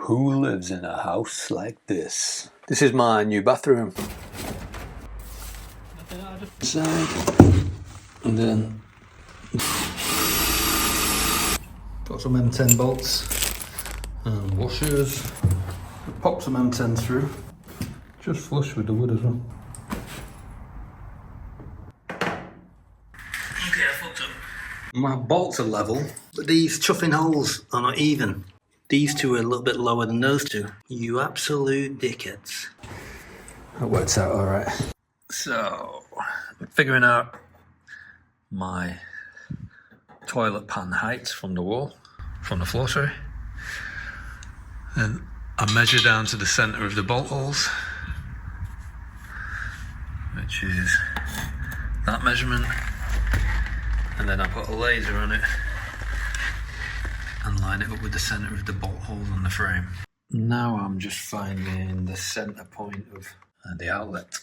Who lives in a house like this? This is my new bathroom. Side, and then got some M10 bolts and washers. Pop some M10 through, just flush with the wood as well. Okay, I fucked up. My bolts are level, but these chuffing holes are not even. These two are a little bit lower than those two. You absolute dickheads. That works out alright. So, I'm figuring out my toilet pan height from the wall, from the floor, sorry. And I measure down to the centre of the bolt holes, which is that measurement. And then I put a laser on it and line it up with the centre of the bolt holes on the frame. Now I'm just finding the centre point of the outlet.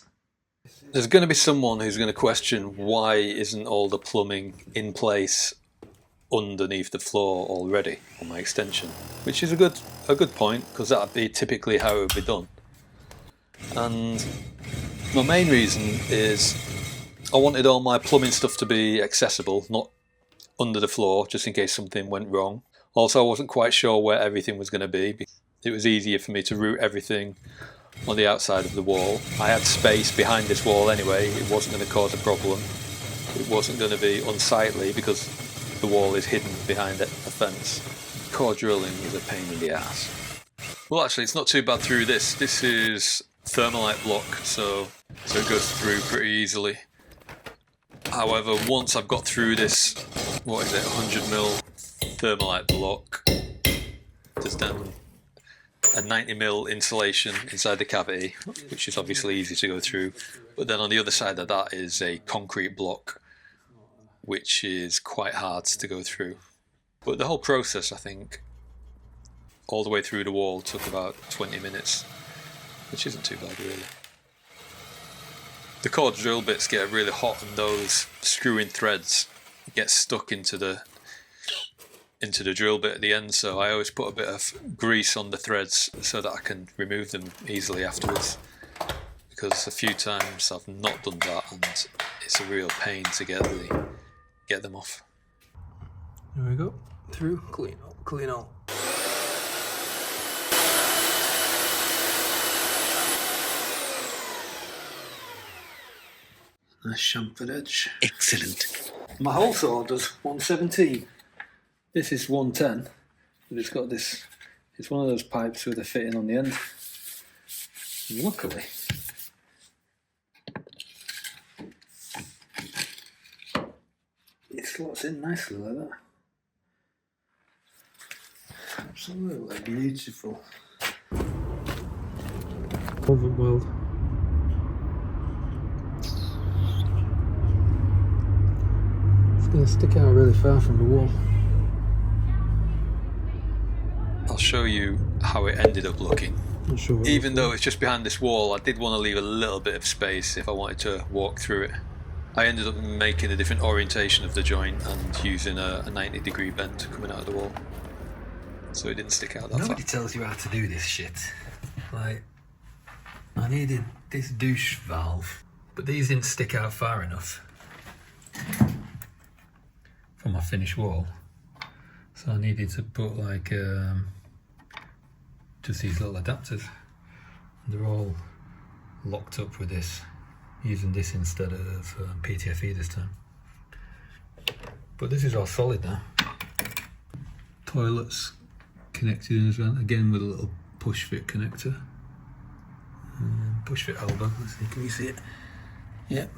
There's going to be someone who's going to question why isn't all the plumbing in place underneath the floor already on my extension, which is a good point, because that would be typically how it would be done. And my main reason is I wanted all my plumbing stuff to be accessible, not under the floor, just in case something went wrong. Also, I wasn't quite sure where everything was going to be. It was easier for me to route everything on the outside of the wall. I had space behind this wall anyway. It wasn't going to cause a problem. It wasn't going to be unsightly because the wall is hidden behind a fence. Core drilling is a pain in the ass. Well, actually, it's not too bad through this. This is thermalite block, so it goes through pretty easily. However, once I've got through this, 100mm thermalite block, there's then a 90mm insulation inside the cavity, which is obviously easy to go through. But then on the other side of that is a concrete block, which is quite hard to go through. But the whole process, I think, all the way through the wall took about 20 minutes, which isn't too bad really. The core drill bits get really hot and those screw-in threads get stuck into the drill bit at the end, so I always put a bit of grease on the threads so that I can remove them easily afterwards, because a few times I've not done that and it's a real pain to get them off. There we go, through, clean out. Nice chamfered edge. Excellent. My hole saw does 117. This is 110, but it's got this, it's one of those pipes with a fitting on the end. And luckily, it slots in nicely like that. Absolutely beautiful. Oven weld. It's going to stick out really far from the wall. I'll show you how it ended up looking. Even though it's just behind this wall, I did want to leave a little bit of space if I wanted to walk through it. I ended up making a different orientation of the joint and using a 90-degree bend coming out of the wall, so it didn't stick out that far. Nobody tells you how to do this shit. Like, I needed this douche valve, but these didn't stick out far enough from my finished wall. So I needed to put like just these little adapters. They're all locked up with this, using this instead of PTFE this time. But this is all solid now. Toilets connected in as well, again with a little push fit connector. Push fit elbow, let's see, can you see it? Yep.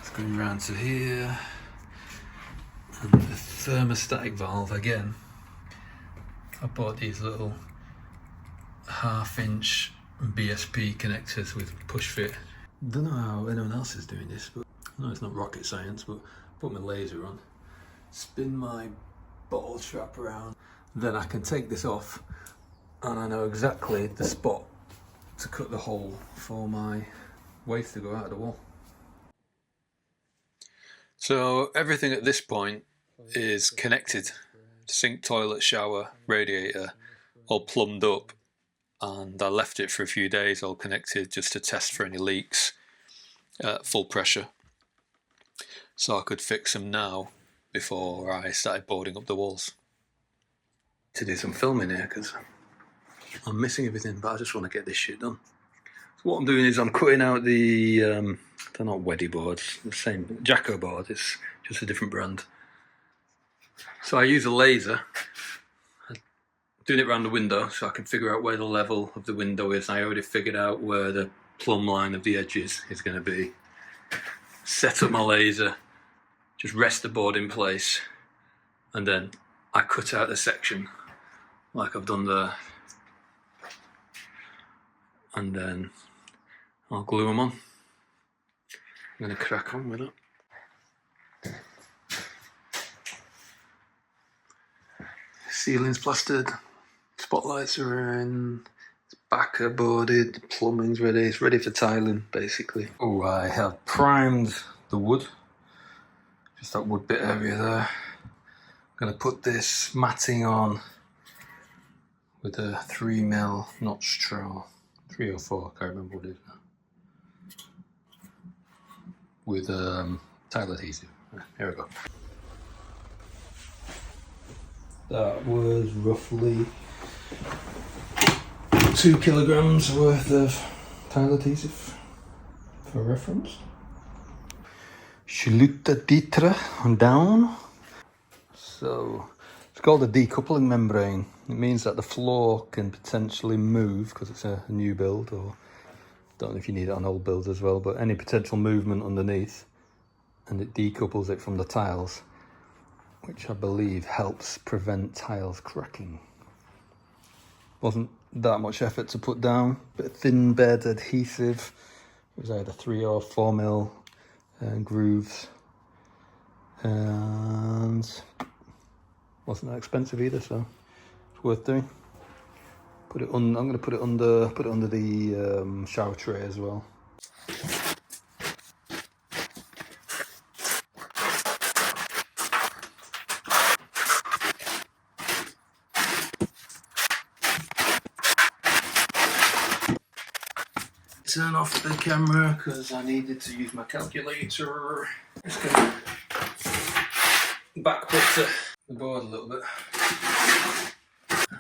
It's going round to here. And the thermostatic valve again. I bought these little 1/2-inch BSP connectors with push fit. Don't know how anyone else is doing this, but I know it's not rocket science, but put my laser on, spin my bottle trap around, then I can take this off and I know exactly the spot to cut the hole for my waste to go out of the wall. So everything at this point is connected: sink, toilet, shower, radiator, all plumbed up, and I left it for a few days all connected just to test for any leaks at full pressure, so I could fix them now before I started boarding up the walls. To do some filming here because I'm missing everything, but I just want to get this shit done. So what I'm doing is I'm cutting out the, they're not Weddy boards, the same Jacko board, it's just a different brand. So I use a laser, doing it around the window so I can figure out where the level of the window is. I already figured out where the plumb line of the edges is going to be. Set up my laser, just rest the board in place, and then I cut out the section like I've done there, and then I'll glue them on. I'm going to crack on with it. Ceiling's plastered, spotlights are in, backer boarded, the plumbing's ready, it's ready for tiling basically. Oh, I have primed the wood, just that wood bit area there. I'm going to put this matting on with a 3mm notch trowel, 3 or 4, I can't remember what it is now, with tile adhesive. Here we go. That was roughly 2 kilograms worth of tile adhesive for reference. Schluter Ditra down. So it's called a decoupling membrane. It means that the floor can potentially move because it's a new build, or don't know if you need it on old builds as well, but any potential movement underneath, and it decouples it from the tiles, which I believe helps prevent tiles cracking. Wasn't that much effort to put down, bit of thin bed adhesive. It was either 3 or 4mm grooves, and wasn't that expensive either, so it's worth doing. Put it on. I'm going to put it under the shower tray as well. Turn off the camera because I needed to use my calculator. Just gonna back put the board a little bit.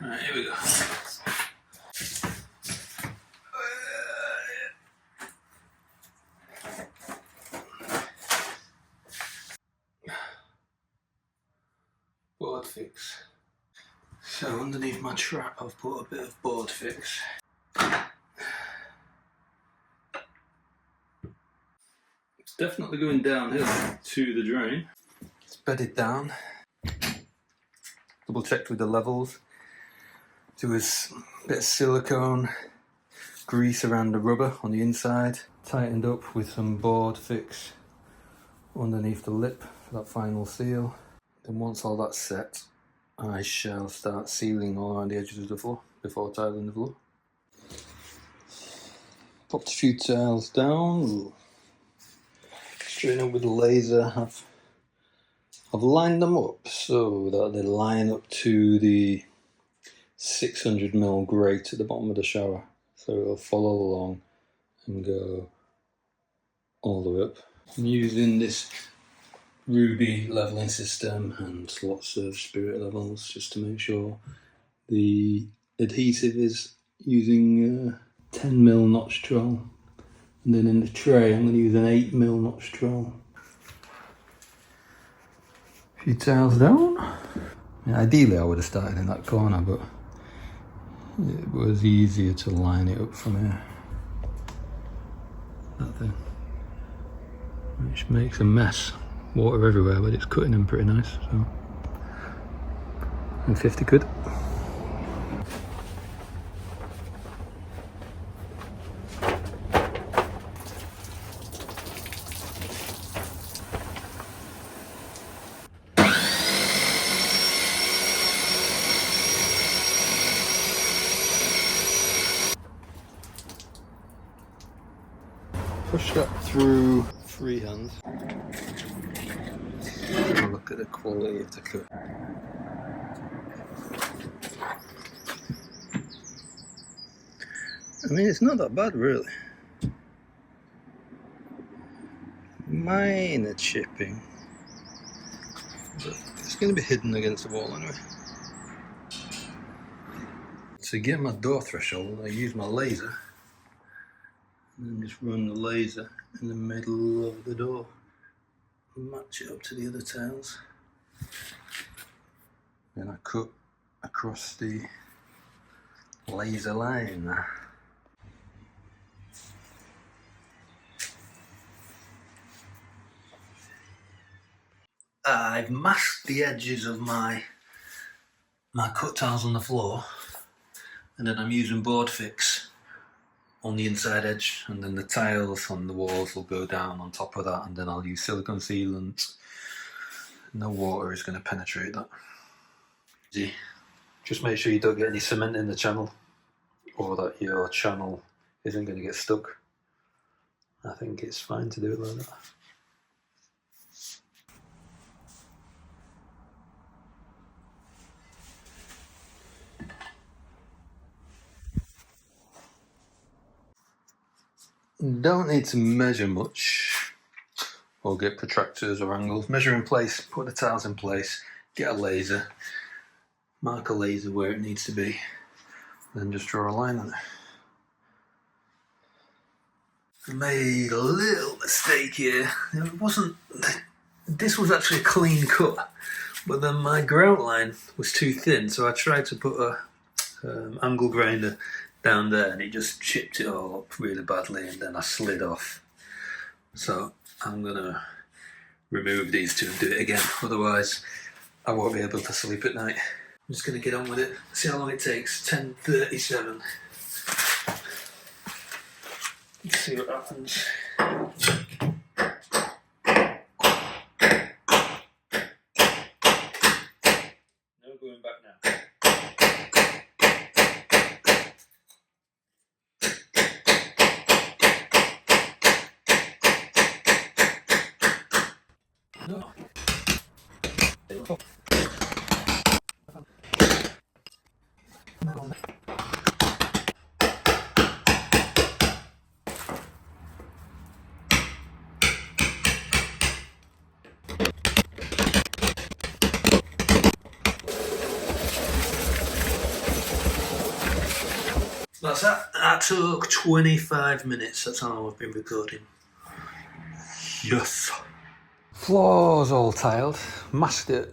Alright, here we go. Board fix. So underneath my trap I've put a bit of board fix. It's definitely going downhill to the drain. It's bedded down. Double checked with the levels. There was a bit of silicone grease around the rubber on the inside. Tightened up with some board fix underneath the lip for that final seal. Then once all that's set, I shall start sealing all around the edges of the floor before tiling the floor. Popped a few tiles down. Straight up with the laser. I've lined them up so that they line up to the 600mm grate at the bottom of the shower, so it'll follow along and go all the way up. I'm using this ruby leveling system and lots of spirit levels just to make sure the adhesive is using 10mm notch trowel, and then in the tray I'm going to use an 8mm notch trowel. A few tiles down. Ideally I would have started in that corner, but it was easier to line it up from here. That thing, which makes a mess. Water everywhere, but it's cutting them pretty nice. So, and 50 quid. Push that through freehand. Have a look at the quality of the cut. I mean, it's not that bad really. Minor chipping, but it's going to be hidden against the wall anyway. To get my door threshold, I use my laser and then just run the laser in the middle of the door, match it up to the other tiles. Then I cut across the laser line. I've masked the edges of my cut tiles on the floor, and then I'm using board fix on the inside edge, and then the tiles on the walls will go down on top of that, and then I'll use silicone sealant. No water is going to penetrate that. Just make sure you don't get any cement in the channel, or that your channel isn't going to get stuck. I think it's fine to do it like that. Don't need to measure much or get protractors or angles. Measure in place, put the tiles in place, get a laser, mark a laser where it needs to be, then just draw a line on it. I made a little mistake here. This was actually a clean cut, but then my grout line was too thin, so I tried to put a angle grinder down there and it just chipped it all up really badly, and then I slid off. So I'm gonna remove these two and do it again, otherwise I won't be able to sleep at night. I'm just gonna get on with it, see how long it takes. 10:37. Let's see what happens. No going back now. No. That's that. That took 25 minutes. That's how long I've been recording. Yes. Floor's all tiled. Masked it.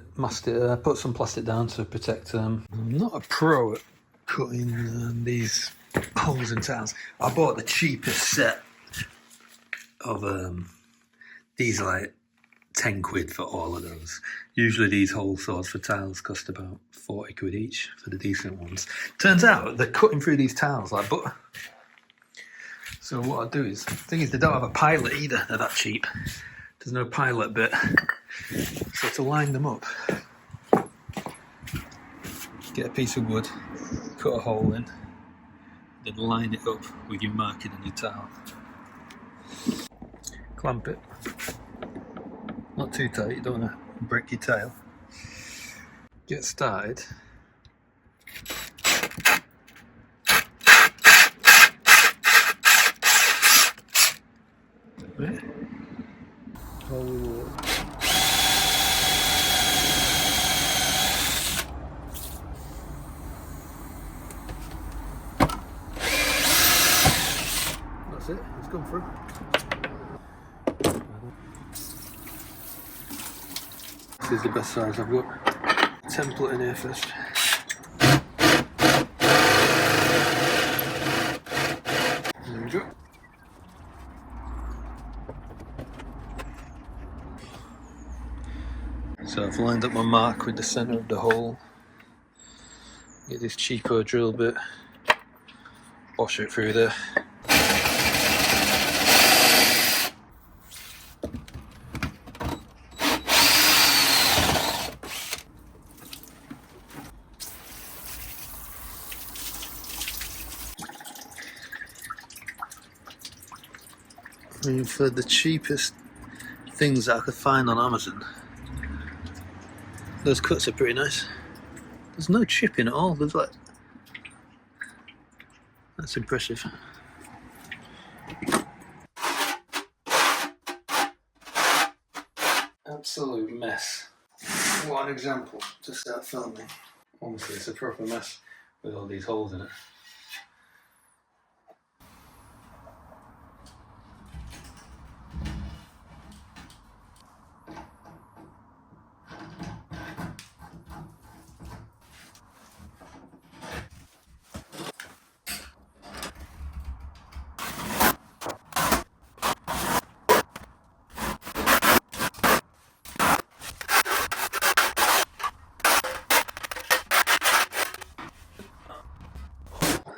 Put some plastic down to protect them. I'm not a pro at cutting these holes in tiles. I bought the cheapest set of these, like 10 quid for all of those. Usually these hole saws for tiles cost about 40 quid each for the decent ones. Turns out they're cutting through these tiles like butter. So what I do is, the thing is, they don't have a pilot either, they're that cheap. There's no pilot bit. So to line them up, get a piece of wood, cut a hole in, then line it up with your marking on your tile. Clamp it. Not too tight, you don't want to break your tile. Get started. Right. Oh. That's it, it's gone through. This is the best size I've got. Template in here first. There we go. So I've lined up my mark with the centre of the hole. Get this cheapo drill bit, wash it through there. And for the cheapest things that I could find on Amazon, those cuts are pretty nice. There's no chipping at all. There's like, That's impressive. Absolute mess. What an example to start filming. Honestly, it's a proper mess with all these holes in it.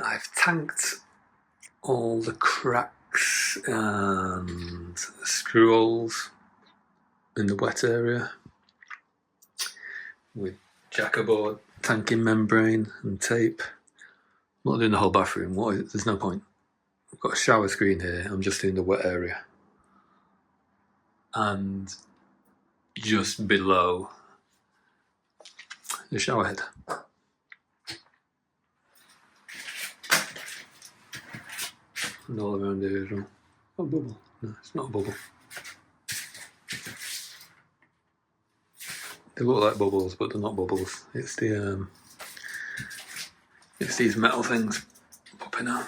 I've tanked all the cracks and screw holes in the wet area with Jacko board, tanking membrane and tape. I'm not doing the whole bathroom, there's no point. I've got a shower screen here, I'm just doing the wet area. And just below the shower head. And all around here as well. Oh, bubble. No, it's not a bubble. They look like bubbles, but they're not bubbles. It's these metal things popping out.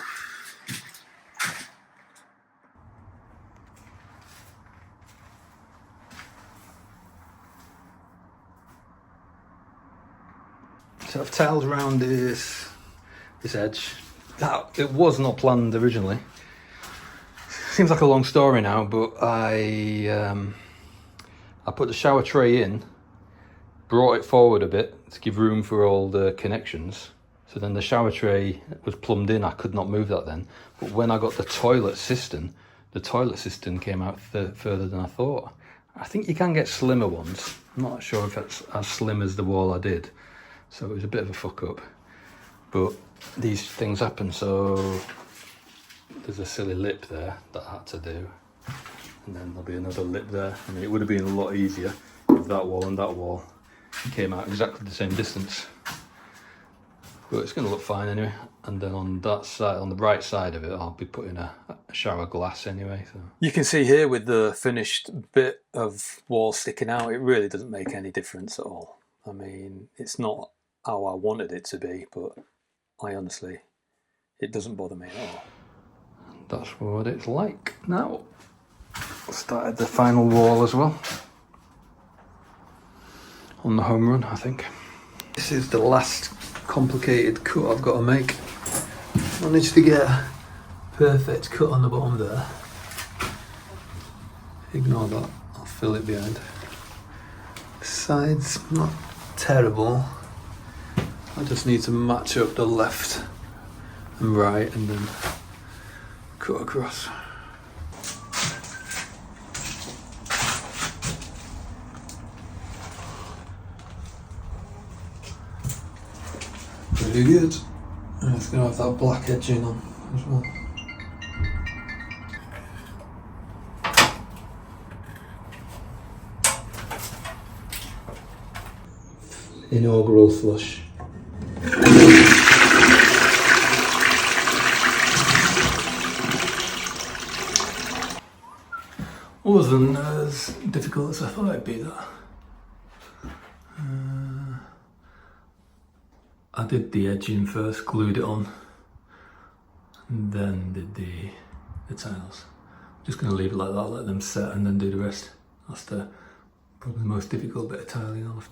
So I've tiled around this edge. It was not planned originally. Seems like a long story now, but I put the shower tray in, brought it forward a bit to give room for all the connections. So then the shower tray was plumbed in. I could not move that then. But when I got the toilet cistern came out further than I thought. I think you can get slimmer ones. I'm not sure if it's as slim as the wall I did. So it was a bit of a fuck up. But these things happen, so there's a silly lip there that I had to do. And then there'll be another lip there. I mean, it would have been a lot easier if that wall and that wall came out exactly the same distance. But it's going to look fine anyway. And then on that side, on the right side of it, I'll be putting a shower glass anyway. So you can see here with the finished bit of wall sticking out, it really doesn't make any difference at all. I mean, it's not how I wanted it to be, but I honestly, it doesn't bother me at all. That's what it's like now. Started the final wall as well. On the home run, I think. This is the last complicated cut I've got to make. Managed to get a perfect cut on the bottom there. Ignore that, I'll fill it behind. Sides, not terrible. I just need to match up the left and right and then cut across. Pretty good. And it's going to have that black edging on as well. Inaugural flush. Wasn't as difficult as I thought it'd be, that. I did the edging first, glued it on, and then did the tiles. Just going to leave it like that, let them set, and then do the rest. That's probably the most difficult bit of tiling on.